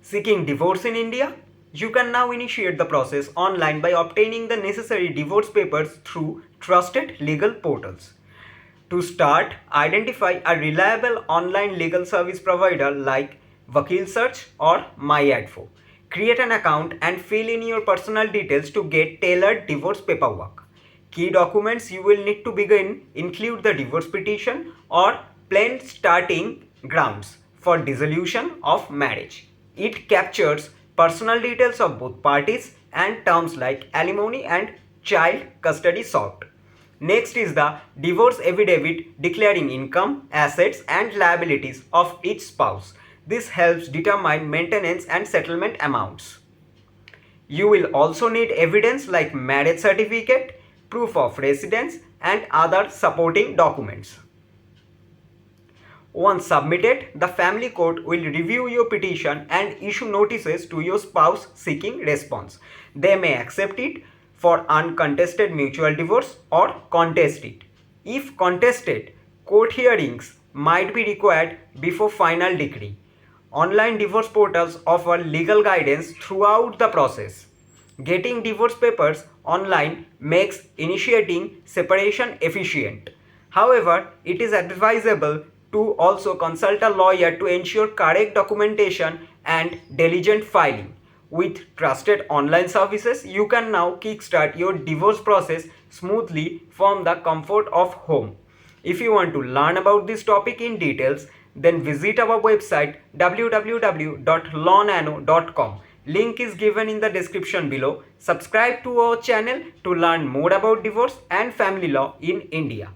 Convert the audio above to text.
Seeking divorce in India? You can now initiate the process online by obtaining the necessary divorce papers through trusted legal portals. To start, identify a reliable online legal service provider like Vakil Search or MyAdvo. Create an account and fill in your personal details to get tailored divorce paperwork. Key documents you will need to begin include the divorce petition or plain starting grounds for dissolution of marriage. It captures personal details of both parties and terms like alimony and child custody sought. Next is the divorce affidavit declaring income, assets and liabilities of each spouse. This helps determine maintenance and settlement amounts. You will also need evidence like marriage certificate, proof of residence and other supporting documents. Once submitted, the family court will review your petition and issue notices to your spouse seeking response. They may accept it for uncontested mutual divorce or contest it. If contested, court hearings might be required before final decree. Online divorce portals offer legal guidance throughout the process. Getting divorce papers online makes initiating separation efficient. However, it is advisable to also consult a lawyer to ensure correct documentation and diligent filing. With trusted online services, you can now kickstart your divorce process smoothly from the comfort of home. If you want to learn about this topic in details, then visit our website www.lawnano.com. Link is given in the description below. Subscribe to our channel to learn more about divorce and family law in India.